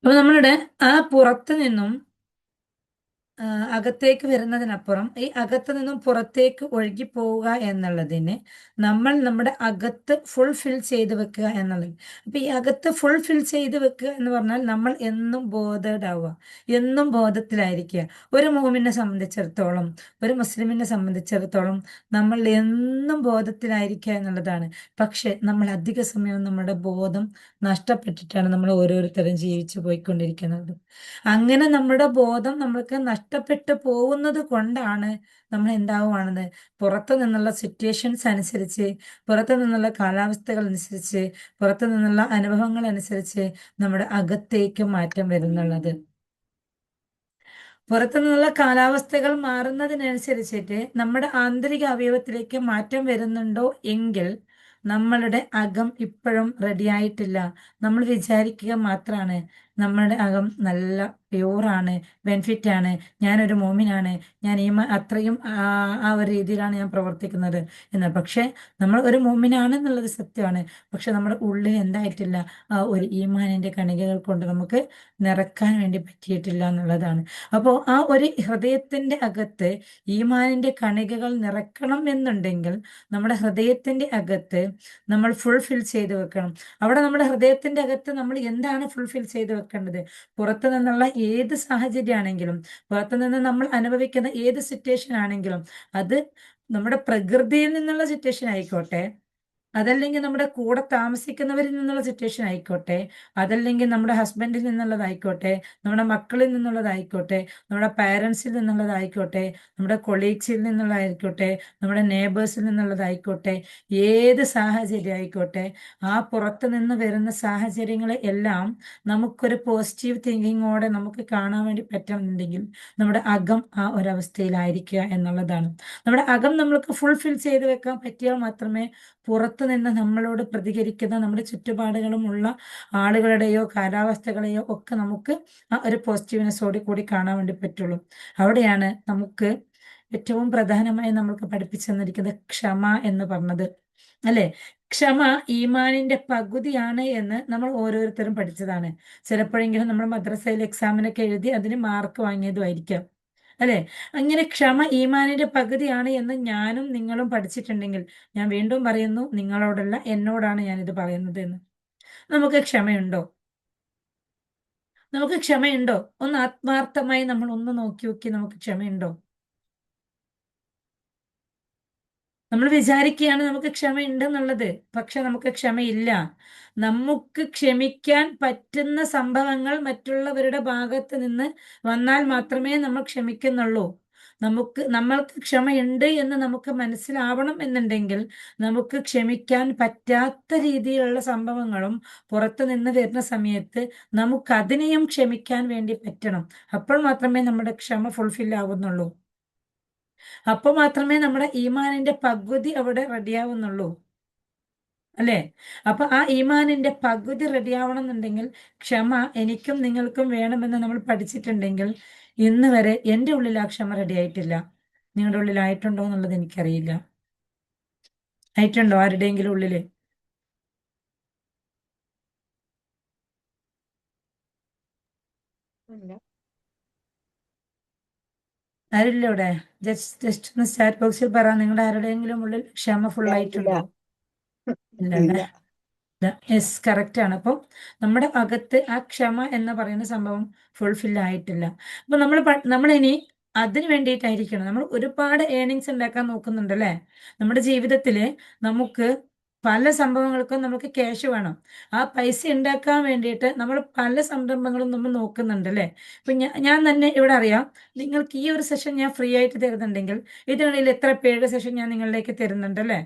അപ്പൊ നമ്മളുടെ ആ പുറത്തു നിന്നും അകത്തേക്ക് വരുന്നതിനപ്പുറം ഈ അകത്ത് നിന്നും പുറത്തേക്ക് ഒഴുകി പോവുക എന്നുള്ളതിന് നമ്മൾ നമ്മുടെ അകത്ത് ഫുൾഫിൽ ചെയ്ത് വെക്കുക എന്നുള്ളത്. അപ്പൊ ഈ അകത്ത് ഫുൾഫിൽ ചെയ്ത് വെക്കുക എന്ന് പറഞ്ഞാൽ നമ്മൾ എന്നും ബോധേഡ് ആവുക, എന്നും ബോധത്തിലായിരിക്കുക. ഒരു മോമിനെ സംബന്ധിച്ചിടത്തോളം, ഒരു മുസ്ലിമിനെ സംബന്ധിച്ചിടത്തോളം നമ്മൾ എന്നും ബോധത്തിലായിരിക്കുക എന്നുള്ളതാണ്. പക്ഷെ നമ്മൾ അധിക സമയവും നമ്മുടെ ബോധം നഷ്ടപ്പെട്ടിട്ടാണ് നമ്മൾ ഓരോരുത്തരും ജീവിച്ചു പോയിക്കൊണ്ടിരിക്കുന്നത്. അങ്ങനെ നമ്മുടെ ബോധം നമ്മൾക്ക് നഷ്ടപ്പെട്ടു പോകുന്നത് കൊണ്ടാണ് നമ്മൾ എന്താവുകയാണെന്ന്, പുറത്തു നിന്നുള്ള സിറ്റുവേഷൻസ് അനുസരിച്ച്, പുറത്തു നിന്നുള്ള കാലാവസ്ഥകൾ അനുസരിച്ച്, പുറത്തു നിന്നുള്ള അനുഭവങ്ങൾ അനുസരിച്ച് നമ്മുടെ അകത്തേക്ക് മാറ്റം വരുന്നുള്ളത്. പുറത്തു നിന്നുള്ള കാലാവസ്ഥകൾ മാറുന്നതിനനുസരിച്ചിട്ട് നമ്മുടെ ആന്തരിക അവയവത്തിലേക്ക് മാറ്റം വരുന്നുണ്ടോ എങ്കിൽ നമ്മളുടെ അകം ഇപ്പോഴും റെഡി ആയിട്ടില്ല. നമ്മൾ വിചാരിക്കുക മാത്രമാണ് നമ്മളുടെ അകം നല്ല പ്യൂറാണ്, ബെനിഫിറ്റ് ആണ്, ഞാനൊരു മോമിനാണ്, ഞാൻ അത്രയും ആ ഒരു രീതിയിലാണ് ഞാൻ പ്രവർത്തിക്കുന്നത് എന്ന്. പക്ഷെ നമ്മൾ ഒരു മോമിനാണ് എന്നുള്ളത് സത്യമാണ്. പക്ഷെ നമ്മുടെ ഉള്ളിൽ എന്തായിട്ടില്ല, ആ ഒരു ഈമാനിന്റെ കണികകൾ കൊണ്ട് നമുക്ക് നിറക്കാൻ വേണ്ടി പറ്റിയിട്ടില്ല എന്നുള്ളതാണ്. അപ്പോൾ ആ ഒരു ഹൃദയത്തിന്റെ അകത്ത് ഈമാനിന്റെ കണികകൾ നിറക്കണം എന്നുണ്ടെങ്കിൽ നമ്മുടെ ഹൃദയത്തിന്റെ അകത്ത് നമ്മൾ ഫുൾഫിൽ ചെയ്ത് വെക്കണം. അവിടെ നമ്മുടെ ഹൃദയത്തിന്റെ അകത്ത് നമ്മൾ എന്താണ് ഫുൾഫിൽ ചെയ്ത് വെക്കേണ്ടത്? പുറത്തു നിന്നുള്ള ഏത് സാഹചര്യമാണെങ്കിലും, പുറത്തു നിന്ന് നമ്മൾ അനുഭവിക്കുന്ന ഏത് സിറ്റുവേഷൻ ആണെങ്കിലും, അത് നമ്മുടെ പ്രകൃതിയിൽ നിന്നുള്ള സിറ്റുവേഷൻ ആയിക്കോട്ടെ, അതല്ലെങ്കിൽ നമ്മുടെ കൂടെ താമസിക്കുന്നവരിൽ നിന്നുള്ള സിറ്റുവേഷൻ ആയിക്കോട്ടെ, അതല്ലെങ്കിൽ നമ്മുടെ ഹസ്ബൻഡിൽ നിന്നുള്ളതായിക്കോട്ടെ, നമ്മുടെ മക്കളിൽ നിന്നുള്ളതായിക്കോട്ടെ, നമ്മുടെ പാരൻസിൽ നിന്നുള്ളതായിക്കോട്ടെ, നമ്മുടെ കൊളീഗ്സിൽ നിന്നുള്ളതായിക്കോട്ടെ, നമ്മുടെ നെയ്ബേഴ്സിൽ നിന്നുള്ളതായിക്കോട്ടെ, ഏത് സാഹചര്യം ആയിക്കോട്ടെ, ആ പുറത്ത് നിന്ന് വരുന്ന സാഹചര്യങ്ങളെ എല്ലാം നമുക്കൊരു പോസിറ്റീവ് തിങ്കിങ്ങോടെ നമുക്ക് കാണാൻ വേണ്ടി പറ്റുന്നുണ്ടെങ്കിൽ നമ്മുടെ അകം ആ ഒരവസ്ഥയിലായിരിക്കുക എന്നുള്ളതാണ്. നമ്മുടെ അകം നമ്മൾക്ക് ഫുൾഫിൽ ചെയ്ത് വെക്കാൻ പറ്റിയാൽ മാത്രമേ പുറത്തു നിന്ന് നമ്മളോട് പ്രതികരിക്കുന്ന നമ്മുടെ ചുറ്റുപാടുകളുമുള്ള ആളുകളുടെയോ കാലാവസ്ഥകളെയോ ഒക്കെ നമുക്ക് ആ ഒരു പോസിറ്റീവ്നെസ്സോടെ കൂടി കാണാൻ വേണ്ടി പറ്റുള്ളൂ. അവിടെയാണ് നമുക്ക് ഏറ്റവും പ്രധാനമായി നമ്മൾക്ക് പഠിപ്പിച്ചു തന്നിരിക്കുന്നത് ക്ഷമ എന്ന് പറഞ്ഞത്, അല്ലെ? ക്ഷമ ഈമാനിന്റെ പകുതിയാണ് എന്ന് നമ്മൾ ഓരോരുത്തരും പഠിച്ചതാണ്. ചിലപ്പോഴെങ്കിലും നമ്മൾ മദ്രസയിൽ എക്സാമിനൊക്കെ എഴുതി അതിന് മാർക്ക് വാങ്ങിയതുമായിരിക്കാം, അല്ലെ? അങ്ങനെ ക്ഷമ ഈമാനിന്റെ പകുതിയാണ് എന്ന് ഞാനും നിങ്ങളും പഠിച്ചിട്ടുണ്ടെങ്കിൽ, ഞാൻ വീണ്ടും പറയുന്നു, നിങ്ങളോടല്ല എന്നോടാണ് ഞാനിത് പറയുന്നത് എന്ന്. നമുക്ക് ക്ഷമയുണ്ടോ? നമുക്ക് ക്ഷമയുണ്ടോ? ഒന്ന് ആത്മാർത്ഥമായി നമ്മൾ ഒന്ന് നോക്കി നോക്കി, നമുക്ക് ക്ഷമയുണ്ടോ? നമ്മൾ വിചാരിക്കുകയാണ് നമുക്ക് ക്ഷമയുണ്ടെന്നുള്ളത്, പക്ഷെ നമുക്ക് ക്ഷമയില്ല. നമുക്ക് ക്ഷമിക്കാൻ പറ്റുന്ന സംഭവങ്ങൾ മറ്റുള്ളവരുടെ ഭാഗത്ത് നിന്ന് വന്നാൽ മാത്രമേ നമ്മൾ ക്ഷമിക്കുന്നുള്ളൂ. നമ്മൾക്ക് ക്ഷമയുണ്ട് എന്ന് നമുക്ക് മനസ്സിലാവണം എന്നുണ്ടെങ്കിൽ നമുക്ക് ക്ഷമിക്കാൻ പറ്റാത്ത രീതിയിലുള്ള സംഭവങ്ങളും പുറത്തു നിന്ന് വരുന്ന സമയത്ത് നമുക്കതിനെയും ക്ഷമിക്കാൻ വേണ്ടി പറ്റണം. അപ്പോൾ മാത്രമേ നമ്മുടെ ക്ഷമ ഫുൾഫിൽ ആവുന്നുള്ളൂ. അപ്പൊ മാത്രമേ നമ്മുടെ ഈമാനിന്റെ പകുതി അവിടെ റെഡിയാവുന്നുള്ളൂ, അല്ലേ? അപ്പൊ ആ ഈമാനിന്റെ പകുതി റെഡിയാവണം എന്നുണ്ടെങ്കിൽ ക്ഷമ എനിക്കും നിങ്ങൾക്കും വേണമെന്ന് നമ്മൾ പഠിച്ചിട്ടുണ്ടെങ്കിൽ, ഇന്ന് വരെ എൻ്റെ ഉള്ളിൽ ആ ക്ഷമ റെഡി ആയിട്ടില്ല. നിങ്ങളുടെ ഉള്ളിൽ ആയിട്ടുണ്ടോ എന്നുള്ളത് എനിക്കറിയില്ല. ആയിട്ടുണ്ടോ ആരുടെയെങ്കിലും ഉള്ളില്? ഇല്ല. ആരില്ല ഇവിടെ? ജസ്റ്റ് ഒന്ന് ചാറ്റ് ബോക്സിൽ പറ, നിങ്ങളുടെ ആരുടെയെങ്കിലും ഉള്ളിൽ ക്ഷമ ഫുൾ ഇല്ല ഇല്ല ആയിട്ടുണ്ടോ? ഇല്ല അല്ലേ? ഇല്ല. യെസ്, കറക്റ്റ് ആണ്. അപ്പം നമ്മുടെ അകത്ത് ആ ക്ഷമ എന്ന് പറയുന്ന സംഭവം ഫുൾഫിൽ ആയിട്ടില്ല. അപ്പൊ നമ്മൾ ഇനി അതിന് വേണ്ടിയിട്ടായിരിക്കണം നമ്മൾ ഒരുപാട് ഏണിങ്സ് ഉണ്ടാക്കാൻ നോക്കുന്നുണ്ട്, അല്ലേ? നമ്മുടെ ജീവിതത്തില് നമുക്ക് പല സംഭവങ്ങൾക്കും നമുക്ക് ക്യാഷ് വേണം. ആ പൈസ ഉണ്ടാക്കാൻ വേണ്ടിയിട്ട് നമ്മൾ പല സംരംഭങ്ങളും നമ്മൾ നോക്കുന്നുണ്ട്, അല്ലേ? ഇപ്പൊ ഞാൻ തന്നെ ഇവിടെ അറിയാം, നിങ്ങൾക്ക് ഈ ഒരു സെഷൻ ഞാൻ ഫ്രീ ആയിട്ട് തരുന്നുണ്ടെങ്കിൽ ഇതിനിടയിൽ എത്ര പേരുടെ സെഷൻ ഞാൻ നിങ്ങളിലേക്ക് തരുന്നുണ്ട്, അല്ലേ?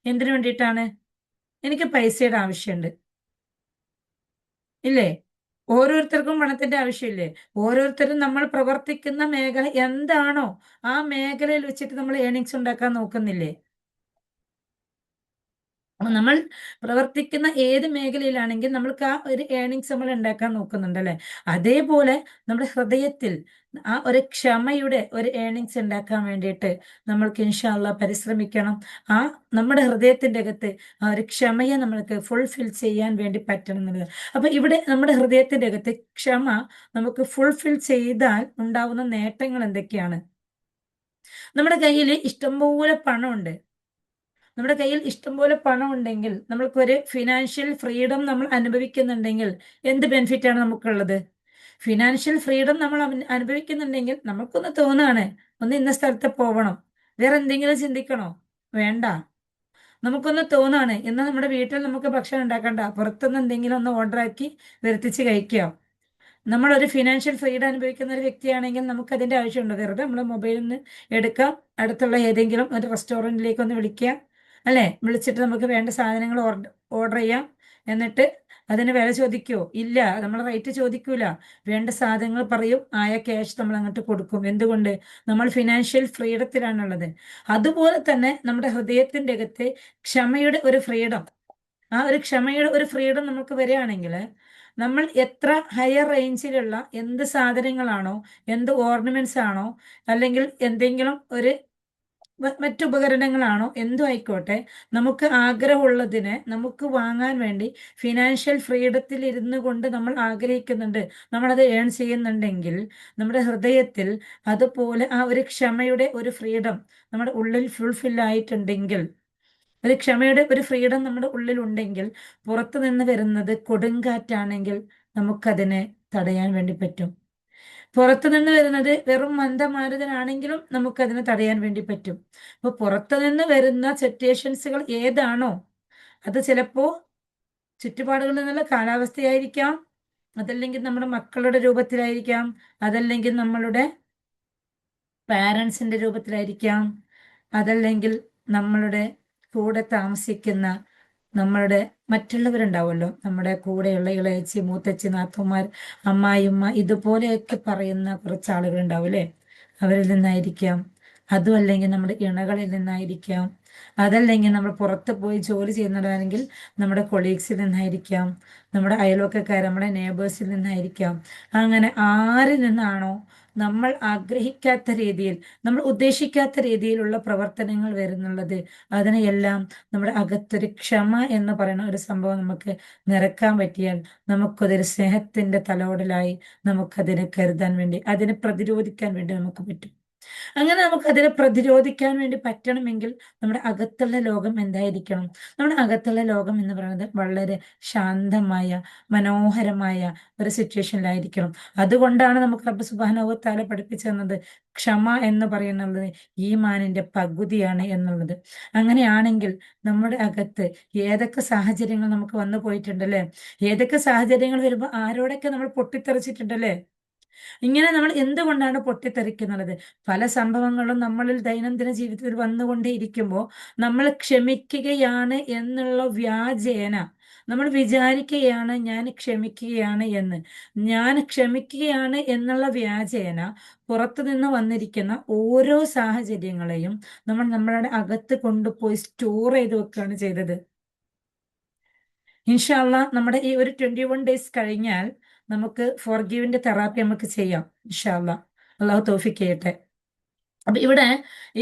എന്തിനു വേണ്ടിയിട്ടാണ്? എനിക്ക് പൈസയുടെ ആവശ്യമുണ്ട്, ഇല്ലേ? ഓരോരുത്തർക്കും പണത്തിന്റെ ആവശ്യമില്ലേ? ഓരോരുത്തരും നമ്മൾ പ്രവർത്തിക്കുന്ന മേഖല എന്താണോ ആ മേഖലയിൽ വെച്ചിട്ട് നമ്മൾ ഏണിങ്സ് ഉണ്ടാക്കാൻ നോക്കുന്നില്ലേ? അപ്പൊ നമ്മൾ പ്രവർത്തിക്കുന്ന ഏത് മേഖലയിലാണെങ്കിൽ നമ്മൾക്ക് ആ ഒരു ഏണിങ്സ് നമ്മൾ ഉണ്ടാക്കാൻ നോക്കുന്നുണ്ട് അല്ലെ. അതേപോലെ നമ്മുടെ ഹൃദയത്തിൽ ആ ഒരു ക്ഷമയുടെ ഒരു ഏണിങ്സ് ഉണ്ടാക്കാൻ വേണ്ടിയിട്ട് നമ്മൾക്ക് ഇൻഷാ അള്ളാ പരിശ്രമിക്കണം. ആ നമ്മുടെ ഹൃദയത്തിന്റെ അകത്ത് ആ ഒരു ക്ഷമയെ നമ്മൾക്ക് ഫുൾഫിൽ ചെയ്യാൻ വേണ്ടി പറ്റണം എന്നുള്ളത്. അപ്പൊ ഇവിടെ നമ്മുടെ ഹൃദയത്തിന്റെ അകത്ത് ക്ഷമ നമുക്ക് ഫുൾഫിൽ ചെയ്താൽ ഉണ്ടാവുന്ന നേട്ടങ്ങൾ എന്തൊക്കെയാണ്? നമ്മുടെ കയ്യിൽ ഇഷ്ടംപോലെ പണമുണ്ട്. നമ്മുടെ കയ്യിൽ ഇഷ്ടംപോലെ പണം ഉണ്ടെങ്കിൽ നമ്മൾക്കൊരു ഫിനാൻഷ്യൽ ഫ്രീഡം നമ്മൾ അനുഭവിക്കുന്നുണ്ടെങ്കിൽ എന്ത് ബെനിഫിറ്റ് ആണ് നമുക്കുള്ളത്? ഫിനാൻഷ്യൽ ഫ്രീഡം നമ്മൾ അനുഭവിക്കുന്നുണ്ടെങ്കിൽ നമുക്കൊന്ന് തോന്നാണ്, ഒന്ന് ഇന്ന സ്ഥലത്ത് പോകണം, വേറെ എന്തെങ്കിലും ചിന്തിക്കണോ? വേണ്ട. നമുക്കൊന്ന് തോന്നാണ് എന്നാൽ നമ്മുടെ വീട്ടിൽ നമുക്ക് ഭക്ഷണം ഉണ്ടാക്കണ്ട, പുറത്തുനിന്ന് എന്തെങ്കിലും ഒന്ന് ഓർഡർ ആക്കി വരുത്തിച്ച് കഴിക്കാം. നമ്മളൊരു ഫിനാൻഷ്യൽ ഫ്രീഡം അനുഭവിക്കുന്ന ഒരു വ്യക്തിയാണെങ്കിൽ നമുക്ക് അതിന്റെ ആവശ്യമുണ്ട്? വെറുതെ നമ്മൾ മൊബൈലിൽ നിന്ന് എടുക്കാം, അടുത്തുള്ള ഏതെങ്കിലും ഒരു റെസ്റ്റോറൻറ്റിലേക്ക് ഒന്ന് വിളിക്കാം, അല്ലെ, വിളിച്ചിട്ട് നമുക്ക് വേണ്ട സാധനങ്ങൾ ഓർഡർ ചെയ്യാം. എന്നിട്ട് അതിന് വില ചോദിക്കുവോ? ഇല്ല, നമ്മൾ റേറ്റ് ചോദിക്കൂല. വേണ്ട സാധനങ്ങൾ പറയും, ആയ ക്യാഷ് നമ്മൾ അങ്ങോട്ട് കൊടുക്കും. എന്തുകൊണ്ട്? നമ്മൾ ഫിനാൻഷ്യൽ ഫ്രീഡത്തിലാണുള്ളത്. അതുപോലെ തന്നെ നമ്മുടെ ഹൃദയത്തിന്റെ അകത്ത് ക്ഷമയുടെ ഒരു ഫ്രീഡം, ആ ഒരു ക്ഷമയുടെ ഒരു ഫ്രീഡം നമുക്ക് വരികയാണെങ്കിൽ നമ്മൾ എത്ര ഹയർ റേഞ്ചിലുള്ള എന്ത് സാധനങ്ങളാണോ, എന്ത് ഓർണമെന്റ്സ് ആണോ, അല്ലെങ്കിൽ എന്തെങ്കിലും ഒരു മറ്റുപകരണങ്ങളാണോ, എന്തും ആയിക്കോട്ടെ, നമുക്ക് ആഗ്രഹമുള്ളതിനെ നമുക്ക് വാങ്ങാൻ വേണ്ടി ഫിനാൻഷ്യൽ ഫ്രീഡത്തിൽ ഇരുന്നു കൊണ്ട് നമ്മൾ ആഗ്രഹിക്കുന്നുണ്ട്, നമ്മളത് ഏൺ ചെയ്യുന്നുണ്ടെങ്കിൽ നമ്മുടെ ഹൃദയത്തിൽ അതുപോലെ ആ ഒരു ക്ഷമയുടെ ഒരു ഫ്രീഡം നമ്മുടെ ഉള്ളിൽ ഫുൾഫിൽ ആയിട്ടുണ്ടെങ്കിൽ, ഒരു ക്ഷമയുടെ ഒരു ഫ്രീഡം നമ്മുടെ ഉള്ളിൽ ഉണ്ടെങ്കിൽ, പുറത്തു നിന്ന് വരുന്നത് കൊടുങ്കാറ്റാണെങ്കിൽ നമുക്കതിനെ തടയാൻ വേണ്ടി പറ്റും. പുറത്തു നിന്ന് വരുന്നത് വെറും മന്ദമാരുതനാണെങ്കിലും നമുക്കതിനെ തടയാൻ വേണ്ടി പറ്റും. അപ്പൊ പുറത്തു നിന്ന് വരുന്ന സിറ്റുവേഷൻസുകൾ ഏതാണോ, അത് ചിലപ്പോ ചുറ്റുപാടുകളിൽ നിന്നുള്ള കാലാവസ്ഥയായിരിക്കാം, അതല്ലെങ്കിൽ നമ്മുടെ മക്കളുടെ രൂപത്തിലായിരിക്കാം, അതല്ലെങ്കിൽ നമ്മളുടെ പാരൻസിന്റെ രൂപത്തിലായിരിക്കാം, അതല്ലെങ്കിൽ നമ്മളുടെ കൂടെ താമസിക്കുന്ന നമ്മളുടെ മറ്റുള്ളവരുണ്ടാവുമല്ലോ, നമ്മുടെ കൂടെയുള്ള ഇളയച്ചി, മൂത്തച്ചി, നാത്തൂമാർ, അമ്മായിമ്മ, ഇതുപോലെയൊക്കെ പറയുന്ന കുറച്ച് ആളുകൾ ഉണ്ടാവും അല്ലേ, അവരിൽ നിന്നായിരിക്കാം. അതും അല്ലെങ്കിൽ നമ്മുടെ ഇണകളിൽ നിന്നായിരിക്കാം. അതല്ലെങ്കിൽ നമ്മൾ പുറത്ത് പോയി ജോലി ചെയ്യുന്നവരാണെങ്കിൽ നമ്മുടെ കൊളീഗ്സിൽ നിന്നായിരിക്കാം, നമ്മുടെ അയൽവക്കക്കാർ, നമ്മുടെ നെയ്ബേഴ്സിൽ നിന്നായിരിക്കാം. അങ്ങനെ ആരിൽ നിന്നാണോ നമ്മൾ ആഗ്രഹിക്കാത്ത രീതിയിൽ, നമ്മൾ ഉദ്ദേശിക്കാത്ത രീതിയിലുള്ള പ്രവർത്തനങ്ങൾ വരുന്നുള്ളത്, അതിനെയെല്ലാം നമ്മുടെ അകത്തൊരു ക്ഷമ എന്ന് പറയുന്ന ഒരു സംഭവം നമുക്ക് നിറക്കാൻ പറ്റിയാൽ നമുക്കതൊരു സ്നേഹത്തിന്റെ തലോടലായി നമുക്കതിനെ കരുതാൻ വേണ്ടി, അതിനെ പ്രതിരോധിക്കാൻ വേണ്ടി നമുക്ക് പറ്റും. അങ്ങനെ നമുക്ക് അതിനെ പ്രതിരോധിക്കാൻ വേണ്ടി പറ്റണമെങ്കിൽ നമ്മുടെ അകത്തുള്ള ലോകം എന്തായിരിക്കണം? നമ്മുടെ അകത്തുള്ള ലോകം എന്ന് പറയുന്നത് വളരെ ശാന്തമായ മനോഹരമായ ഒരു സിറ്റുവേഷനിലായിരിക്കണം. അതുകൊണ്ടാണ് നമുക്ക് റബ്ബ് സുബ്ഹാനഹു വ തആല പഠിപ്പിച്ചു തന്നത് ക്ഷമ എന്ന് പറയുന്നത് ഈമാനിന്റെ പകുതിയാണ് എന്നുള്ളത്. അങ്ങനെയാണെങ്കിൽ നമ്മുടെ അകത്ത് ഏതൊക്കെ സാഹചര്യങ്ങൾ നമുക്ക് വന്നു പോയിട്ടുണ്ടല്ലേ, ഏതൊക്കെ സാഹചര്യങ്ങൾ വരുമ്പോൾ ആരോടൊക്കെ നമ്മൾ പൊട്ടിത്തെറിച്ചിട്ടുണ്ടല്ലേ. ഇങ്ങനെ നമ്മൾ എന്തുകൊണ്ടാണ് പൊട്ടിത്തെറിക്കുന്നത്? പല സംഭവങ്ങളും നമ്മളിൽ ദൈനംദിന ജീവിതത്തിൽ വന്നുകൊണ്ടേയിരിക്കുമ്പോൾ നമ്മൾ ക്ഷമിക്കുകയാണ് എന്നുള്ള വ്യാജേന നമ്മൾ വിചാരിക്കുകയാണ് ഞാൻ ക്ഷമിക്കുകയാണ് എന്ന്. ഞാൻ ക്ഷമിക്കുകയാണ് എന്നുള്ള വ്യാജേന പുറത്തു നിന്ന് വന്നിരിക്കുന്ന ഓരോ സാഹചര്യങ്ങളെയും നമ്മൾ നമ്മളുടെ അകത്ത് കൊണ്ടുപോയി സ്റ്റോർ ചെയ്ത് വെക്കുകയാണ് ചെയ്തത്. ഇൻഷാ അള്ളാ നമ്മുടെ ഈ ഒരു 21 ഡേയ്സ് കഴിഞ്ഞാൽ നമുക്ക് ഫോർഗീവിന്റെ തെറാപ്പി നമുക്ക് ചെയ്യാം. ഇൻഷാ അള്ളാ, അള്ളാഹു തൗഫീഖ് ചെയ്യട്ടെ. അപ്പൊ ഇവിടെ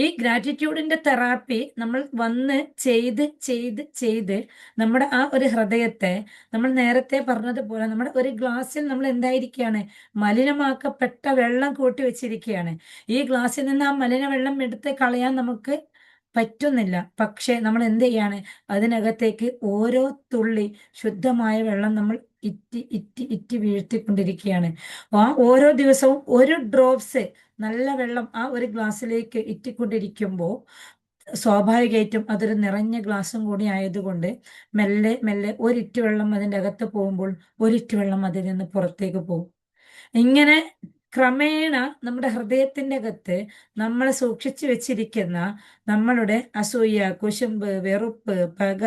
ഈ ഗ്രാറ്റിറ്റ്യൂഡിന്റെ തെറാപ്പി നമ്മൾ വന്ന് ചെയ്ത് ചെയ്ത് ചെയ്ത് നമ്മുടെ ആ ഒരു ഹൃദയത്തെ, നമ്മൾ നേരത്തെ പറഞ്ഞതുപോലെ നമ്മുടെ ഒരു ഗ്ലാസ്സിൽ നമ്മൾ എന്തായിരിക്കുകയാണ്, മലിനമാക്കപ്പെട്ട വെള്ളം കൂട്ടി വെച്ചിരിക്കുകയാണ്. ഈ ഗ്ലാസ്സിൽ നിന്ന് ആ മലിന വെള്ളം എടുത്ത് കളയാൻ നമുക്ക് പറ്റുന്നില്ല. പക്ഷെ നമ്മൾ എന്ത് ചെയ്യാണ്, അതിനകത്തേക്ക് ഓരോ തുള്ളി ശുദ്ധമായ വെള്ളം നമ്മൾ ഇറ്റി ഇറ്റി ഇറ്റി വീഴ്ത്തിക്കൊണ്ടിരിക്കുകയാണ്. ആ ഓരോ ദിവസവും ഒരു ഡ്രോപ്സ് നല്ല വെള്ളം ആ ഒരു ഗ്ലാസ്സിലേക്ക് ഇറ്റിക്കൊണ്ടിരിക്കുമ്പോൾ സ്വാഭാവികമായിട്ടും അതൊരു നിറഞ്ഞ ഗ്ലാസും കൂടി ആയതുകൊണ്ട് മെല്ലെ മെല്ലെ ഒരിറ്റ് വെള്ളം അതിൻ്റെ അകത്ത് പോകുമ്പോൾ ഒരിറ്റ് വെള്ളം അതിൽ നിന്ന് പുറത്തേക്ക് പോകും. ഇങ്ങനെ ക്രമേണ നമ്മുടെ ഹൃദയത്തിന്റെ അകത്ത് നമ്മൾ സൂക്ഷിച്ചു വെച്ചിരിക്കുന്ന നമ്മളുടെ അസൂയ, കുശുമ്പ്, വെറുപ്പ്, പക,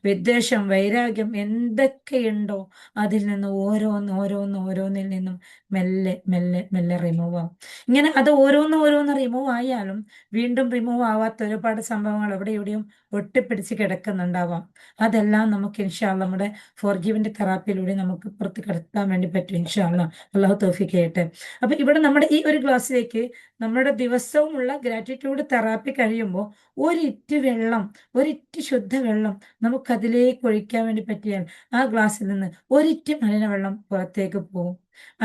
വിദ്വേഷം, വൈരാഗ്യം എന്തൊക്കെയുണ്ടോ അതിൽ നിന്ന് ഓരോന്നിൽ നിന്നും മെല്ലെ മെല്ലെ മെല്ലെ റിമൂവ് ആവും. ഇങ്ങനെ അത് ഓരോന്ന് റിമൂവ് ആയാലും വീണ്ടും റിമൂവ് ആവാത്ത ഒരുപാട് സംഭവങ്ങൾ എവിടെ എവിടെയും ഒട്ടിപ്പിടിച്ച് കിടക്കുന്നുണ്ടാവാം. അതെല്ലാം നമുക്ക് ഇൻഷാ അള്ളാ നമ്മുടെ ഫോർഗീവിന്റെ തെറാപ്പിയിലൂടെ നമുക്ക് പുറത്ത് കിടത്താൻ വേണ്ടി പറ്റും ഇൻഷാ അള്ളാ. അള്ളാഹു തൗഫീഖ് ചെയ്യട്ടെ. അപ്പൊ ഇവിടെ നമ്മുടെ ഈ ഒരു ഗ്ലാസ്സിലേക്ക് നമ്മുടെ ദിവസവുമുള്ള ഗ്രാറ്റിറ്റ്യൂഡ് തെറാപ്പി കഴിയുമ്പോൾ ഒരിറ്റ് വെള്ളം, ഒരിറ്റ് ശുദ്ധ വെള്ളം നമുക്കതിലേക്ക് ഒഴിക്കാൻ വേണ്ടി പറ്റിയാൽ ആ ഗ്ലാസ്സിൽ നിന്ന് ഒരിറ്റ് മലിനവെള്ളം പുറത്തേക്ക് പോകും.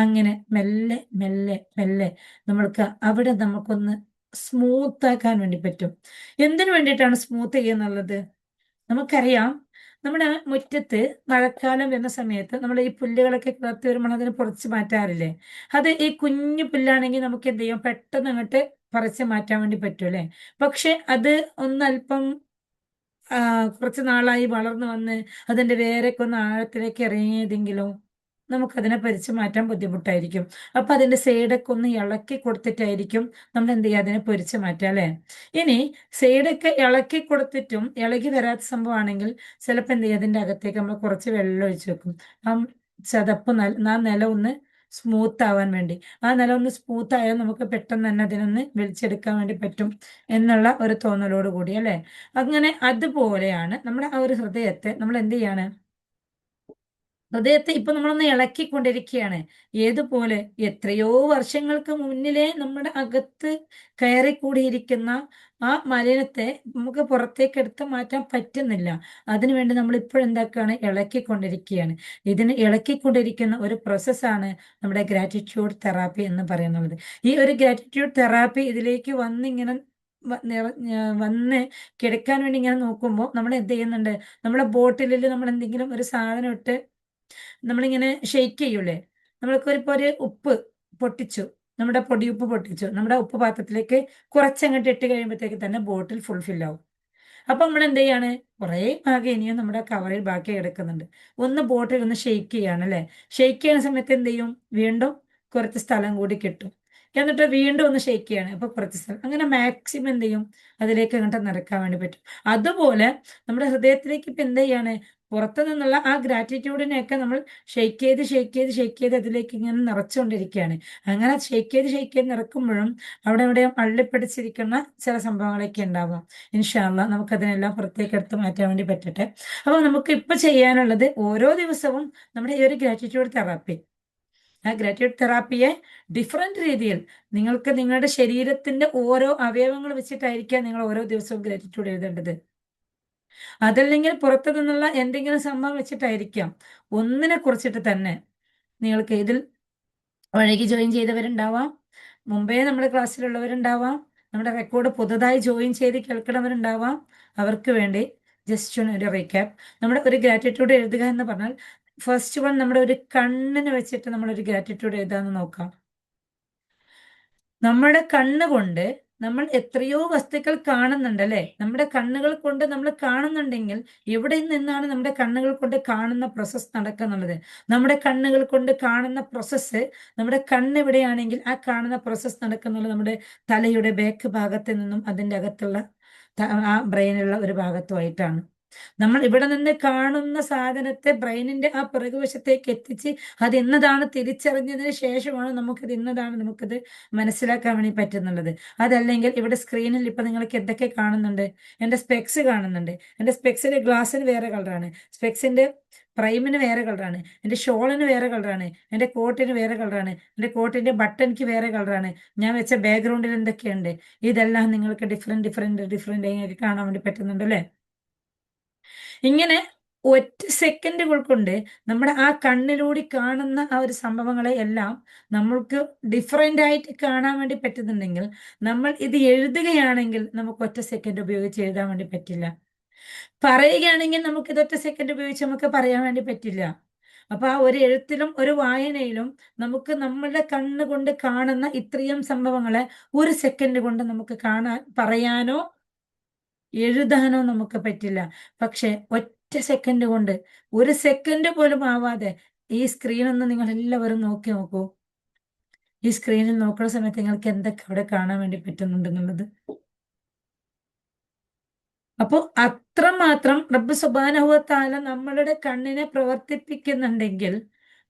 അങ്ങനെ മെല്ലെ മെല്ലെ മെല്ലെ നമ്മൾക്ക് അവിടെ നമുക്കൊന്ന് സ്മൂത്ത് ആക്കാൻ വേണ്ടി പറ്റും. എന്തിനു വേണ്ടിയിട്ടാണ് സ്മൂത്ത് ചെയ്യുന്നുള്ളത്? നമുക്കറിയാം, നമ്മുടെ മുറ്റത്ത് മഴക്കാലം വരുന്ന സമയത്ത് നമ്മൾ ഈ പുല്ലുകളൊക്കെ കിളർത്തി വരുമ്പോൾ അതിനെ പൊറിച്ച് മാറ്റാറില്ലേ? അത് ഈ കുഞ്ഞു പുല്ലാണെങ്കിൽ നമുക്ക് എന്ത് ചെയ്യും, പെട്ടെന്ന് അങ്ങോട്ട് പറിച്ച് മാറ്റാൻ വേണ്ടി പറ്റും അല്ലേ? പക്ഷെ അത് ഒന്നല്പം കുറച്ച് നാളായി വളർന്നു വന്ന് അതിന്റെ വേരൊക്കെ ഒന്ന് ആഴത്തിലേക്ക് ഇറങ്ങിയതെങ്കിലോ നമുക്കതിനെ പൊരിച്ച് മാറ്റാൻ ബുദ്ധിമുട്ടായിരിക്കും. അപ്പൊ അതിന്റെ സൈഡൊക്കെ ഒന്ന് ഇളക്കി കൊടുത്തിട്ടായിരിക്കും നമ്മൾ എന്ത് ചെയ്യുക, അതിനെ പൊരിച്ച് മാറ്റുക അല്ലെ? ഇനി സൈഡൊക്കെ ഇളക്കി കൊടുത്തിട്ടും ഇളകി വരാത്ത സംഭവമാണെങ്കിൽ ചിലപ്പോൾ എന്ത് ചെയ്യും, അതിന്റെ അകത്തേക്ക് നമ്മൾ കുറച്ച് വെള്ളം ഒഴിച്ചു വെക്കും. ആ ചതപ്പ് ആ നിലം ഒന്ന് സ്മൂത്ത് ആവാൻ വേണ്ടി. ആ നിലം ഒന്ന് സ്മൂത്ത് ആയാൽ നമുക്ക് പെട്ടെന്ന് തന്നെ അതിനൊന്ന് വലിച്ചെടുക്കാൻ വേണ്ടി പറ്റും എന്നുള്ള ഒരു തോന്നലോട് കൂടി അല്ലെ? അങ്ങനെ അതുപോലെയാണ് നമ്മുടെ ആ ഒരു ഹൃദയത്തെ നമ്മൾ എന്ത് ചെയ്യാണ്, ഹൃദയത്തെ ഇപ്പൊ നമ്മളൊന്ന് ഇളക്കിക്കൊണ്ടിരിക്കുകയാണ്. ഏതുപോലെ എത്രയോ വർഷങ്ങൾക്ക് മുന്നിലേ നമ്മുടെ അകത്ത് കയറിക്കൂടിയിരിക്കുന്ന ആ മലിനത്തെ നമുക്ക് പുറത്തേക്ക് എടുത്ത് മാറ്റാൻ പറ്റുന്നില്ല. അതിനുവേണ്ടി നമ്മൾ ഇപ്പോഴെന്താക്കുകയാണ്, ഇളക്കിക്കൊണ്ടിരിക്കുകയാണ്. ഇതിന് ഇളക്കിക്കൊണ്ടിരിക്കുന്ന ഒരു പ്രോസസ്സാണ് നമ്മുടെ ഗ്രാറ്റിറ്റ്യൂഡ് തെറാപ്പി എന്ന് പറയുന്നത്. ഈ ഒരു ഗ്രാറ്റിറ്റ്യൂഡ് തെറാപ്പി ഇതിലേക്ക് വന്നിങ്ങനെ വന്ന് കിടക്കാൻ വേണ്ടി ഇങ്ങനെ നോക്കുമ്പോൾ നമ്മൾ എന്ത് ചെയ്യുന്നുണ്ട്, നമ്മുടെ ബോട്ടിലിൽ നമ്മൾ എന്തെങ്കിലും ഒരു സാധനം ഇട്ട് നമ്മളിങ്ങനെ ഷെയ്ക്ക് ചെയ്യൂലേ? നമ്മൾക്ക് ഇപ്പോൾ ഒരു ഉപ്പ് പൊട്ടിച്ചു, നമ്മുടെ പൊടിയുപ്പ് പൊട്ടിച്ചു, നമ്മുടെ ഉപ്പ് പാത്രത്തിലേക്ക് കുറച്ചങ്ങോട്ട് ഇട്ട് കഴിയുമ്പോഴത്തേക്ക് തന്നെ ബോട്ടിൽ ഫുൾഫിൽ ആവും. അപ്പൊ നമ്മൾ എന്ത് ചെയ്യാണ്, കുറേ ഭാഗം ഇനിയും നമ്മുടെ കവറിൽ ബാക്കി കിടക്കുന്നുണ്ട്. ഒന്ന് ബോട്ടിൽ ഒന്ന് ഷെയ്ക്ക് ചെയ്യാണ് അല്ലെ? ഷെയ്ക്ക് ചെയ്യുന്ന സമയത്ത് എന്ത് ചെയ്യും, വീണ്ടും കുറച്ച് സ്ഥലം കൂടി കിട്ടും. എന്നിട്ട് വീണ്ടും ഒന്ന് ഷെയ്ക്ക് ചെയ്യാണ്, അപ്പൊ കുറച്ച് സ്ഥലം, അങ്ങനെ മാക്സിമം എന്ത് ചെയ്യും, അതിലേക്ക് അങ്ങോട്ട് നിറക്കാൻ വേണ്ടി പറ്റും. അതുപോലെ നമ്മുടെ ഹൃദയത്തിലേക്ക് ഇപ്പൊ എന്ത് ചെയ്യാണ്, പുറത്തു നിന്നുള്ള ആ ഗ്രാറ്റിറ്റ്യൂഡിനെയൊക്കെ നമ്മൾ ഷെയ്ക്ക് ചെയ്ത് അതിലേക്ക് ഇങ്ങനെ നിറച്ചുകൊണ്ടിരിക്കുകയാണ്. അങ്ങനെ ഷെയ്ക്ക് ചെയ്ത് നിറക്കുമ്പോഴും അവിടെ എവിടെയും അള്ളിപ്പിടിച്ചിരിക്കുന്ന ചില സംഭവങ്ങളൊക്കെ ഉണ്ടാവും. ഇൻഷാ അള്ളാ നമുക്കതിനെല്ലാം പുറത്തേക്ക് എടുത്ത് മാറ്റാൻ വേണ്ടി പറ്റട്ടെ. അപ്പൊ നമുക്ക് ഇപ്പൊ ചെയ്യാനുള്ളത്, ഓരോ ദിവസവും നമ്മുടെ ഈ ഒരു ഗ്രാറ്റിറ്റ്യൂഡ് തെറാപ്പി, ആ ഗ്രാറ്റിറ്റ്യൂഡ് തെറാപ്പിയെ ഡിഫറെന്റ് രീതിയിൽ നിങ്ങൾക്ക് നിങ്ങളുടെ ശരീരത്തിന്റെ ഓരോ അവയവങ്ങൾ വെച്ചിട്ടായിരിക്കാം നിങ്ങൾ ഓരോ ദിവസവും ഗ്രാറ്റിറ്റ്യൂഡ് എഴുതേണ്ടത്. അതല്ലെങ്കിൽ പുറത്തു നിന്നുള്ള എന്തെങ്കിലും സംഭവം വെച്ചിട്ടായിരിക്കാം. ഒന്നിനെ കുറിച്ചിട്ട് തന്നെ നിങ്ങൾക്ക് ഇതിൽ വഴകി ജോയിൻ ചെയ്തവരുണ്ടാവാം, മുമ്പേ നമ്മുടെ ക്ലാസ്സിലുള്ളവരുണ്ടാവാം, നമ്മുടെ റെക്കോർഡ് പുതുതായി ജോയിൻ ചെയ്ത് കേൾക്കണവരുണ്ടാവാം. അവർക്ക് വേണ്ടി ജസ്റ്റ് ഒരു റീക്യാപ്പ്. നമ്മുടെ ഒരു ഗ്രാറ്റിറ്റ്യൂഡ് എഴുതുക എന്ന് പറഞ്ഞാൽ ഫസ്റ്റ് വൺ നമ്മുടെ ഒരു കണ്ണിന് വെച്ചിട്ട് നമ്മൾ ഒരു ഗ്രാറ്റിറ്റ്യൂഡ് എഴുതാന്ന് നോക്കാം. നമ്മുടെ കണ്ണുകൊണ്ട് നമ്മൾ എത്രയോ വസ്തുക്കൾ കാണുന്നുണ്ട് അല്ലെ? നമ്മുടെ കണ്ണുകൾ കൊണ്ട് നമ്മൾ കാണുന്നുണ്ടെങ്കിൽ എവിടെ നിന്നാണ് നമ്മുടെ കണ്ണുകൾ കൊണ്ട് കാണുന്ന പ്രോസസ്സ് നടക്കുന്നുള്ളത്? നമ്മുടെ കണ്ണുകൾ കൊണ്ട് കാണുന്ന പ്രോസസ്സ്, നമ്മുടെ കണ്ണെവിടെയാണെങ്കിൽ ആ കാണുന്ന പ്രോസസ്സ് നടക്കുന്നുള്ളത് നമ്മുടെ തലയുടെ ബാക്ക് ഭാഗത്ത് നിന്നും അതിൻ്റെ അകത്തുള്ള ആ ബ്രെയിനുള്ള ഒരു ഭാഗത്തുമായിട്ടാണ്. നമ്മൾ ഇവിടെ നിന്ന് കാണുന്ന സാധനത്തെ ബ്രെയിനിന്റെ ആ പിറകുവശത്തേക്ക് എത്തിച്ച് അത് എന്നതാണ് തിരിച്ചറിഞ്ഞതിന് ശേഷമാണ് നമുക്കത് ഇന്നതാണ് നമുക്കത് മനസ്സിലാക്കാൻ വേണ്ടി പറ്റുന്നുള്ളത്. അതല്ലെങ്കിൽ ഇവിടെ സ്ക്രീനിൽ ഇപ്പൊ നിങ്ങൾക്ക് എന്തൊക്കെ കാണുന്നുണ്ട്? എന്റെ സ്പെക്സ് കാണുന്നുണ്ട്. എന്റെ സ്പെക്സിന്റെ ഗ്ലാസ്സിന് വേറെ കളറാണ്, സ്പെക്സിന്റെ പ്രൈമിന് വേറെ കളറാണ്, എന്റെ ഷോളിന് വേറെ കളറാണ്, എന്റെ കോട്ടിന് വേറെ കളറാണ്, എന്റെ കോട്ടിന്റെ ബട്ടൺക്ക് വേറെ കളറാണ്, ഞാൻ വെച്ച ബാക്ക്ഗ്രൗണ്ടിൽ എന്തൊക്കെയുണ്ട്, ഇതെല്ലാം നിങ്ങൾക്ക് ഡിഫറെന്റ് കാണാൻ വേണ്ടി പറ്റുന്നുണ്ട് അല്ലേ? ഇങ്ങനെ ഒറ്റ സെക്കൻഡുകൾ കൊണ്ട് നമ്മുടെ ആ കണ്ണിലൂടെ കാണുന്ന ആ ഒരു സംഭവങ്ങളെ എല്ലാം നമ്മൾക്ക് ഡിഫറെന്റ് ആയിട്ട് കാണാൻ വേണ്ടി പറ്റുന്നുണ്ടെങ്കിൽ, നമ്മൾ ഇത് എഴുതുകയാണെങ്കിൽ നമുക്ക് ഒറ്റ സെക്കൻഡ് ഉപയോഗിച്ച് എഴുതാൻ വേണ്ടി പറ്റില്ല. പറയുകയാണെങ്കിൽ നമുക്ക് ഇത് ഒറ്റ സെക്കൻഡ് ഉപയോഗിച്ച് നമുക്ക് പറയാൻ വേണ്ടി പറ്റില്ല. അപ്പൊ ആ ഒരു എഴുത്തിലും ഒരു വായനയിലും നമുക്ക് നമ്മളുടെ കണ്ണുകൊണ്ട് കാണുന്ന ഇത്രയും സംഭവങ്ങളെ ഒരു സെക്കൻഡ് കൊണ്ട് നമുക്ക് പറയാനോ എഴുതാനോ നമുക്ക് പറ്റില്ല. പക്ഷെ ഒറ്റ സെക്കൻഡ് കൊണ്ട്, ഒരു സെക്കൻഡ് പോലും ആവാതെ ഈ സ്ക്രീൻ ഒന്ന് നിങ്ങൾ എല്ലാവരും നോക്കി നോക്കൂ. ഈ സ്ക്രീനിൽ നോക്കുന്ന സമയത്ത് നിങ്ങൾക്ക് എന്തൊക്കെ അവിടെ കാണാൻ വേണ്ടി പറ്റുന്നുണ്ടെന്നുള്ളത്. അപ്പോൾ അത്രമാത്രം റബ്ബ് സുബ്ഹാനഹു വ തആല നമ്മളുടെ കണ്ണിനെ പ്രവർത്തിപ്പിക്കുന്നുണ്ടെങ്കിൽ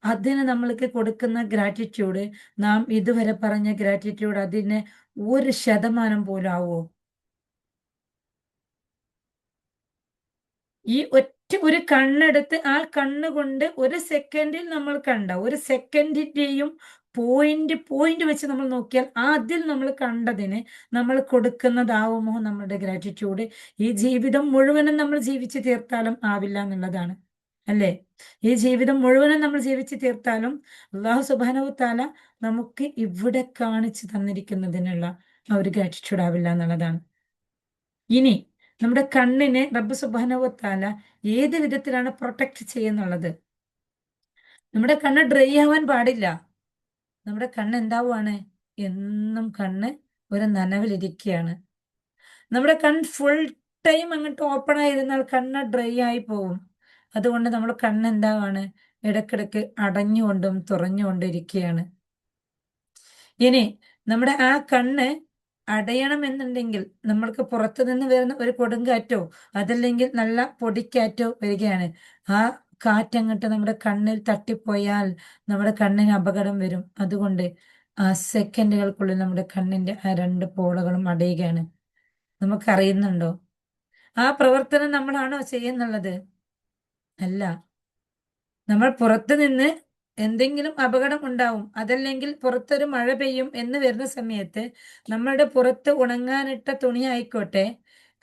അതിന് നമ്മൾക്ക് കൊടുക്കുന്ന ഗ്രാറ്റിറ്റ്യൂഡ്, നാം ഇതുവരെ പറഞ്ഞ ഗ്രാറ്റിറ്റ്യൂഡ് അതിന് 1% പോലും ആവോ? ഈ ഒറ്റ ഒരു കണ്ണെടുത്ത് ആ കണ്ണുകൊണ്ട് ഒരു സെക്കൻഡിൽ നമ്മൾ കണ്ട ഒരു സെക്കൻഡിന്റെയും പോയിന്റ് വെച്ച് നമ്മൾ നോക്കിയാൽ അതിൽ നമ്മൾ കണ്ടതിന് നമ്മൾ കൊടുക്കുന്നതാവുമോ നമ്മുടെ ഗ്രാറ്റിറ്റ്യൂഡ്? ഈ ജീവിതം മുഴുവനും നമ്മൾ ജീവിച്ചു തീർത്താലും ആവില്ല എന്നുള്ളതാണ്, അല്ലേ? ഈ ജീവിതം മുഴുവനും നമ്മൾ ജീവിച്ചു തീർത്താലും അള്ളാഹു സുബ്ഹാനഹു വ തആല നമുക്ക് ഇവിടെ കാണിച്ചു തന്നിരിക്കുന്നതിനുള്ള ആ ഒരു ഗ്രാറ്റിറ്റ്യൂഡ് ആവില്ല എന്നുള്ളതാണ്. ഇനി നമ്മുടെ കണ്ണിനെ റബ്ബ് സുബ്ഹാനഹു വ തആല ഏത് വിധത്തിലാണ് പ്രൊട്ടക്ട് ചെയ്യുന്നുള്ളത്? നമ്മുടെ കണ്ണ് ഡ്രൈ ആവാൻ പാടില്ല. നമ്മുടെ കണ്ണ് എന്താവുകയാണ്? എന്നും കണ്ണ് ഒരു നനവിലിരിക്കുകയാണ്. നമ്മുടെ കണ്ണ് ഫുൾ ടൈം അങ്ങോട്ട് ഓപ്പൺ ആയിരുന്നാൽ കണ്ണ് ഡ്രൈ ആയി പോകും. അതുകൊണ്ട് നമ്മുടെ കണ്ണ് എന്താവാണ്? ഇടക്കിടക്ക് അടഞ്ഞുകൊണ്ടും തുറഞ്ഞുകൊണ്ടും ഇരിക്കുകയാണ്. ഇനി നമ്മുടെ ആ കണ്ണ് അടയണമെന്നുണ്ടെങ്കിൽ നമ്മൾക്ക് പുറത്തു നിന്ന് വരുന്ന ഒരു കൊടുങ്കാറ്റോ അതല്ലെങ്കിൽ നല്ല പൊടിക്കാറ്റോ വരികയാണ്. ആ കാറ്റങ്ങട്ട് നമ്മുടെ കണ്ണിൽ തട്ടിപ്പോയാൽ നമ്മുടെ കണ്ണിന് അപകടം വരും. അതുകൊണ്ട് ആ സെക്കൻഡുകൾക്കുള്ളിൽ നമ്മുടെ കണ്ണിന്റെ ആ 2 പോളകളും അടയുകയാണ്. നമുക്കറിയുന്നുണ്ടോ? ആ പ്രവർത്തനം നമ്മളാണോ ചെയ്യുന്നുള്ളത്? അല്ല. നമ്മൾ പുറത്തു നിന്ന് എന്തെങ്കിലും അപകടം ഉണ്ടാവും, അതല്ലെങ്കിൽ പുറത്തൊരു മഴ പെയ്യും എന്ന് വരുന്ന സമയത്ത് നമ്മളുടെ പുറത്ത് ഉണങ്ങാനിട്ട തുണി ആയിക്കോട്ടെ,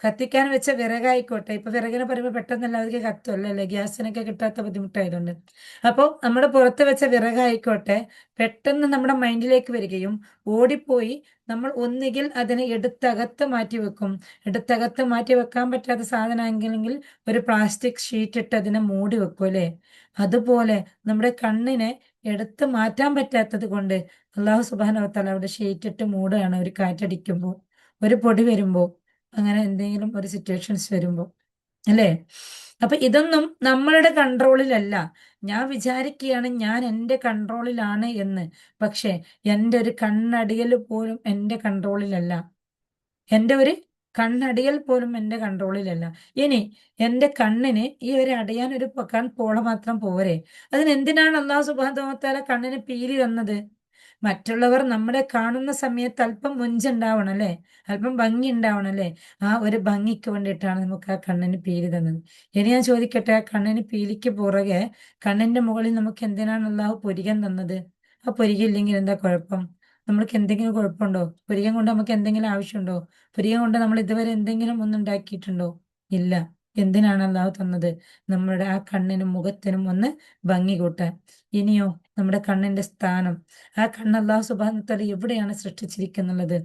കത്തിക്കാൻ വെച്ച വിറകായിക്കോട്ടെ, ഇപ്പൊ വിറകിനെ പറയുമ്പോൾ പെട്ടെന്ന് എല്ലാവർക്കും കത്തുമല്ലോ അല്ലേ, ഗ്യാസിനൊക്കെ കിട്ടാത്ത ബുദ്ധിമുട്ടായതുകൊണ്ട്. അപ്പോൾ നമ്മുടെ പുറത്ത് വെച്ച വിറകായിക്കോട്ടെ പെട്ടെന്ന് നമ്മുടെ മൈൻഡിലേക്ക് വരികയും ഓടിപ്പോയി നമ്മൾ ഒന്നുകിൽ അതിനെ എടുത്തകത്ത് മാറ്റി വെക്കും. എടുത്തകത്ത് മാറ്റി വെക്കാൻ പറ്റാത്ത സാധനമെങ്കിൽ ഒരു പ്ലാസ്റ്റിക് ഷീറ്റ് ഇട്ട് അതിനെ മൂടി വെക്കും, അല്ലേ? അതുപോലെ നമ്മുടെ കണ്ണിനെ എടുത്ത് മാറ്റാൻ പറ്റാത്തത് കൊണ്ട് അള്ളാഹു സുബ്ഹാനഹു വ തആല അവിടെ ഷീറ്റ് ഇട്ട് മൂടുകയാണ്. ഒരു കാറ്റടിക്കുമ്പോൾ, ഒരു പൊടി വരുമ്പോൾ, അങ്ങനെ എന്തെങ്കിലും ഒരു സിറ്റുവേഷൻസ് വരുമ്പോൾ, അല്ലേ? അപ്പൊ ഇതൊന്നും നമ്മളുടെ കൺട്രോളിലല്ല. ഞാൻ വിചാരിക്കുകയാണ് ഞാൻ എൻ്റെ കൺട്രോളിലാണ് എന്ന്. പക്ഷെ എൻ്റെ ഒരു കണ്ണടിയൽ പോലും എൻ്റെ കൺട്രോളിലല്ല. എൻ്റെ ഒരു കണ്ണടിയൽ പോലും എൻ്റെ കൺട്രോളിലല്ല. ഇനി എൻ്റെ കണ്ണിന് ഈ ഒരു അടയാൻ ഒരു കൺപോള മാത്രം പോരെ? അതിനെന്തിനാണ് അള്ളാഹു സുബ്ഹാനഹു വ തആല കണ്ണിന് പീലി തന്നത്? മറ്റുള്ളവർ നമ്മളെ കാണുന്ന സമയത്ത് അല്പം മൊഞ്ചുണ്ടാവണം, അല്ലേ? അല്പം ഭംഗി ഉണ്ടാവണം, അല്ലേ? ആ ഒരു ഭംഗിക്ക് വേണ്ടിയിട്ടാണ് നമുക്ക് ആ കണ്ണിന് പീലി തന്നത്. ഇനി ഞാൻ ചോദിക്കട്ടെ, ആ കണ്ണിന് പീലിക്ക് പുറകെ കണ്ണിന്റെ മുകളിൽ നമുക്ക് എന്തിനാണ് അള്ളാഹു പുരികം തന്നത്? ആ പുരികയില്ലെങ്കിൽ എന്താ കുഴപ്പം? നമ്മൾക്ക് എന്തെങ്കിലും കുഴപ്പമുണ്ടോ? പുരികം കൊണ്ട് നമുക്ക് എന്തെങ്കിലും ആവശ്യമുണ്ടോ? പുരികം കൊണ്ട് നമ്മൾ ഇതുവരെ എന്തെങ്കിലും ഒന്നുണ്ടാക്കിയിട്ടുണ്ടോ? ഇല്ല. എന്തിനാണ് അള്ളാഹു തന്നത്? നമ്മുടെ ആ കണ്ണിനും മുഖത്തിനും ഒന്ന് ഭംഗി കൂട്ടാൻ. ഇനിയോ നമ്മുടെ കണ്ണിന്റെ സ്ഥാനം, ആ കണ്ണ് അള്ളാഹു സുബ്ഹാനഹു വ തആല എവിടെയാണ് സൃഷ്ടിച്ചിരിക്കുന്നുള്ളത്?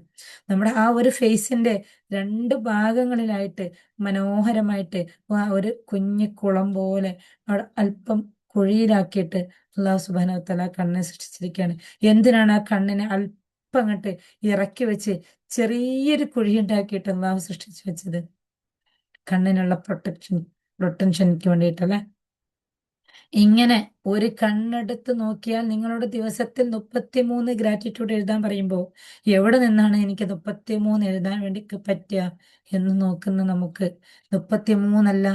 നമ്മുടെ ആ ഒരു ഫേസിന്റെ 2 ഭാഗങ്ങളിലായിട്ട് മനോഹരമായിട്ട് ആ ഒരു കുഞ്ഞു കുളം പോലെ അവിടെ അല്പം കുഴിയിലാക്കിയിട്ട് അള്ളാഹു സുബ്ഹാനഹു വ തആല കണ്ണിനെ സൃഷ്ടിച്ചിരിക്കുകയാണ്. എന്തിനാണ് ആ കണ്ണിനെ അല്പം അങ്ങോട്ട് ഇറക്കി വെച്ച് ചെറിയൊരു കുഴി ഉണ്ടാക്കിയിട്ട് അള്ളാഹു സൃഷ്ടിച്ചു വെച്ചത്? കണ്ണിനുള്ള പ്രൊട്ടക്ഷൻക്ക് വേണ്ടിയിട്ടല്ലേ? ഇങ്ങനെ ഒരു കണ്ണെടുത്ത് നോക്കിയാൽ നിങ്ങളുടെ ദിവസത്തിൽ 33 ഗ്രാറ്റിറ്റ്യൂഡ് എഴുതാൻ പറയുമ്പോൾ എവിടെ നിന്നാണ് എനിക്ക് 33 എഴുതാൻ വേണ്ടി പറ്റുക എന്ന് നോക്കുന്ന നമുക്ക് 33 അല്ല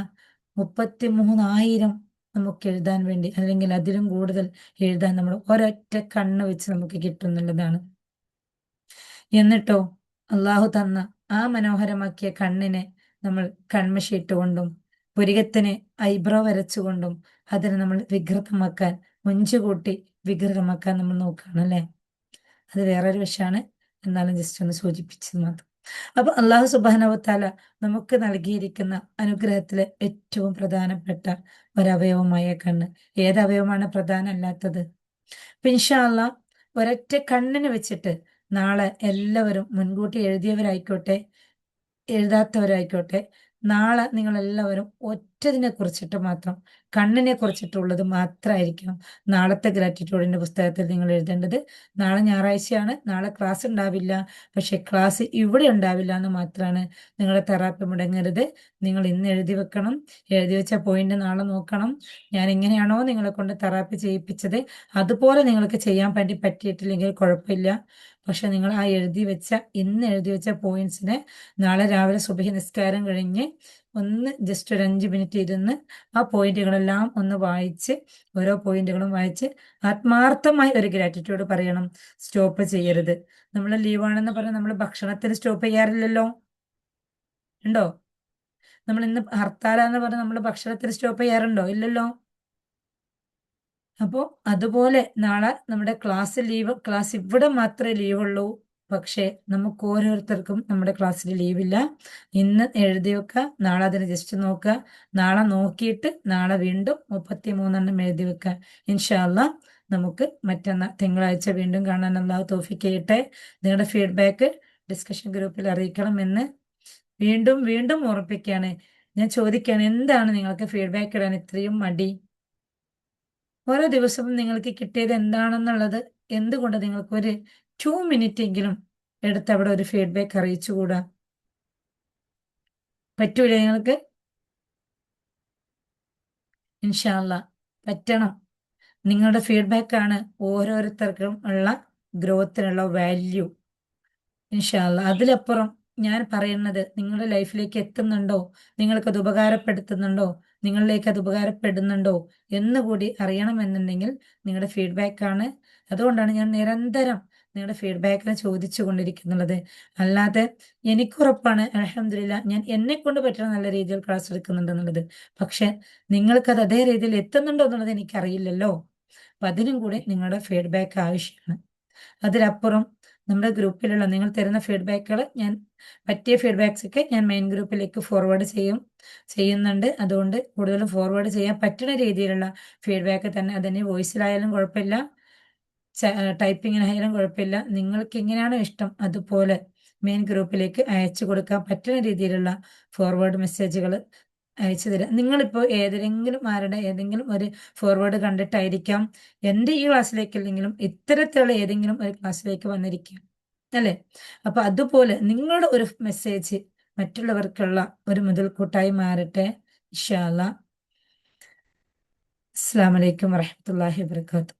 33,000 നമുക്ക് എഴുതാൻ വേണ്ടി, അല്ലെങ്കിൽ അതിലും കൂടുതൽ എഴുതാൻ നമ്മൾ ഒരൊറ്റ കണ്ണ് വെച്ച് നമുക്ക് കിട്ടുന്നുള്ളതാണ്. എന്നിട്ടോ അള്ളാഹു തന്ന ആ മനോഹരമാക്കിയ കണ്ണിനെ നമ്മൾ കൺമഷി ഇട്ടുകൊണ്ടും പുരികത്തിന് ഐബ്രോ വരച്ചുകൊണ്ടും അതിനെ നമ്മൾ വികൃതമാക്കാൻ, മുഞ്ചുകൂട്ടി വികൃതമാക്കാൻ നമ്മൾ നോക്കുകയാണ്, അല്ലേ? അത് വേറൊരു വശമാണ്, എന്നാലും ജസ്റ്റ് ഒന്ന് സൂചിപ്പിച്ചത് മാത്രം. അപ്പൊ അള്ളാഹു സുബ്ഹാനഹു വ തആല നമുക്ക് നൽകിയിരിക്കുന്ന അനുഗ്രഹത്തിലെ ഏറ്റവും പ്രധാനപ്പെട്ട ഒരവയവമായ കണ്ണ്. ഏത് അവയവമാണ് പ്രധാനമല്ലാത്തത്? അപ്പൊ ഇൻഷാ അള്ളാ ഒരൊറ്റ കണ്ണിന് വെച്ചിട്ട് നാളെ എല്ലാവരും, മുൻകൂട്ടി എഴുതിയവരായിക്കോട്ടെ എഴുതാത്തവരായിക്കോട്ടെ, നാളെ നിങ്ങൾ എല്ലാവരും ഒറ്റ മറ്റതിനെ കുറിച്ചിട്ട് മാത്രം, കണ്ണിനെ കുറിച്ചിട്ടുള്ളത് മാത്രമായിരിക്കണം നാളത്തെ ഗ്രാറ്റിറ്റ്യൂഡിന്റെ പുസ്തകത്തിൽ നിങ്ങൾ എഴുതേണ്ടത്. നാളെ ഞായറാഴ്ചയാണ്, നാളെ ക്ലാസ് ഉണ്ടാവില്ല, പക്ഷെ ക്ലാസ് ഇവിടെ ഉണ്ടാവില്ല എന്ന് മാത്രമാണ്. നിങ്ങളുടെ തെറാപ്പി മുടങ്ങരുത്. നിങ്ങൾ ഇന്ന് എഴുതി വെക്കണം. എഴുതി വെച്ച പോയിന്റ് നാളെ നോക്കണം. ഞാൻ എങ്ങനെയാണോ നിങ്ങളെ കൊണ്ട് തെറാപ്പി ചെയ്യിപ്പിച്ചത് അതുപോലെ നിങ്ങൾക്ക് ചെയ്യാൻ പറ്റിയിട്ടില്ലെങ്കിൽ കുഴപ്പമില്ല. പക്ഷെ നിങ്ങൾ ആ ഇന്ന് എഴുതി വെച്ച പോയിന്റ്സിനെ നാളെ രാവിലെ സുബഹി നിസ്കാരം കഴിഞ്ഞ് ഒന്ന് ജസ്റ്റ് ഒരു 5 മിനിറ്റ് ഇരുന്ന് ആ പോയിന്റുകളെല്ലാം ഒന്ന് വായിച്ച്, ഓരോ പോയിന്റുകളും വായിച്ച് ആത്മാർത്ഥമായി ഒരു ഗ്രാറ്റിറ്റ്യൂഡ് പറയണം. സ്റ്റോപ്പ് ചെയ്യരുത്. നമ്മൾ ലീവാണെന്ന് പറഞ്ഞാൽ നമ്മൾ ഭക്ഷണത്തിന് സ്റ്റോപ്പ് ചെയ്യാറില്ലല്ലോ, ഉണ്ടോ? നമ്മൾ ഇന്ന് ഹർത്താലാന്ന് പറഞ്ഞാൽ നമ്മൾ ഭക്ഷണത്തിന് സ്റ്റോപ്പ് ചെയ്യാറുണ്ടോ? ഇല്ലല്ലോ. അപ്പോൾ അതുപോലെ നാളെ നമ്മുടെ ക്ലാസ് ഇവിടെ മാത്രമേ ലീവുള്ളൂ. പക്ഷേ നമുക്ക് ഓരോരുത്തർക്കും നമ്മുടെ ക്ലാസ്സിൽ ലീവില്ല. ഇന്ന് എഴുതി വെക്കുക, നാളെ അതിന് ജസ്റ്റ് നോക്കുക, നാളെ നോക്കിയിട്ട് നാളെ വീണ്ടും 33 എഴുതി വെക്കുക. ഇൻഷാ അല്ലാ നമുക്ക് മറ്റന്നാൾ തിങ്കളാഴ്ച വീണ്ടും കാണാൻ അല്ലാഹു തൗഫീഖ് ചെയ്യട്ടെ. നിങ്ങളുടെ ഫീഡ്ബാക്ക് ഡിസ്കഷൻ ഗ്രൂപ്പിൽ അറിയിക്കണമെന്ന് വീണ്ടും വീണ്ടും ഓർപ്പിക്കുകയാണ്. ഞാൻ ചോദിക്കുകയാണ്, എന്താണ് നിങ്ങൾക്ക് ഫീഡ്ബാക്ക് ഇടാൻ ഇത്രയും മടി? ഓരോ ദിവസവും നിങ്ങൾക്ക് കിട്ടിയത് എന്താണെന്നുള്ളത് എന്തുകൊണ്ട് നിങ്ങൾക്ക് ഒരു 2 മിനിറ്റ് എങ്കിലും എടുത്ത് അവിടെ ഒരു ഫീഡ്ബാക്ക് അറിയിച്ചുകൂടാ? പറ്റൂലേ നിങ്ങൾക്ക്? ഇൻഷാ അല്ലാ പറ്റണം. നിങ്ങളുടെ ഫീഡ്ബാക്കാണ് ഓരോരുത്തർക്കും ഉള്ള ഗ്രോത്തിനുള്ള വാല്യൂ. ഇൻഷാ അല്ലാ അതിലപ്പുറം ഞാൻ പറയുന്നത് നിങ്ങളുടെ ലൈഫിലേക്ക് എത്തുന്നുണ്ടോ, നിങ്ങൾക്കത് ഉപകാരപ്പെടുത്തുന്നുണ്ടോ, നിങ്ങളിലേക്ക് അത് ഉപകാരപ്പെടുന്നുണ്ടോ എന്നുകൂടി അറിയണമെന്നുണ്ടെങ്കിൽ നിങ്ങളുടെ ഫീഡ്ബാക്കാണ്. അതുകൊണ്ടാണ് ഞാൻ നിരന്തരം നിങ്ങളുടെ ഫീഡ്ബാക്കിനെ ചോദിച്ചു കൊണ്ടിരിക്കുന്നുള്ളത്. അല്ലാതെ എനിക്കുറപ്പാണ് അൽഹംദുലില്ലാ ഞാൻ എന്നെ കൊണ്ട് പറ്റുന്ന നല്ല രീതിയിൽ ക്ലാസ് എടുക്കുന്നുണ്ടെന്നുള്ളത്. പക്ഷെ നിങ്ങൾക്കത് അതേ രീതിയിൽ എത്തുന്നുണ്ടോ എന്നുള്ളത് എനിക്കറിയില്ലല്ലോ. അപ്പൊ അതിനും കൂടി നിങ്ങളുടെ ഫീഡ്ബാക്ക് ആവശ്യമാണ്. അതിലപ്പുറം നമ്മുടെ ഗ്രൂപ്പിലുള്ള നിങ്ങൾ തരുന്ന ഫീഡ്ബാക്കുകൾ പറ്റിയ ഫീഡ്ബാക്സ് ഒക്കെ ഞാൻ മെയിൻ ഗ്രൂപ്പിലേക്ക് ഫോർവേഡ് ചെയ്യുന്നുണ്ട്. അതുകൊണ്ട് കൂടുതലും ഫോർവേഡ് ചെയ്യാൻ പറ്റുന്ന രീതിയിലുള്ള ഫീഡ്ബാക്ക് തന്നെ, അതിന് വോയിസിലായാലും കുഴപ്പമില്ല, ടൈപ്പിങ്ങിനായാലും കുഴപ്പമില്ല. നിങ്ങൾക്ക് എങ്ങനെയാണോ ഇഷ്ടം അതുപോലെ മെയിൻ ഗ്രൂപ്പിലേക്ക് അയച്ചു കൊടുക്കാൻ പറ്റുന്ന രീതിയിലുള്ള ഫോർവേഡ് മെസ്സേജുകൾ അയച്ചു തരാം. നിങ്ങളിപ്പോൾ ഏതെങ്കിലും ഒരു ഫോർവേഡ് കണ്ടിട്ടായിരിക്കാം എൻ്റെ ഈ ക്ലാസ്സിലേക്ക് അല്ലെങ്കിലും ഇത്തരത്തിലുള്ള ഏതെങ്കിലും ഒരു ക്ലാസ്സിലേക്ക് വന്നിരിക്കുക, അല്ലേ? അപ്പൊ അതുപോലെ നിങ്ങളുടെ ഒരു മെസ്സേജ് മറ്റുള്ളവർക്കുള്ള ഒരു മുതൽക്കൂട്ടായി മാറട്ടെ. ഇൻഷാ അല്ലാ. അസ്സലാമു അലൈക്കും വറഹ്മത്തുള്ളാഹി വബറകാതുഹു.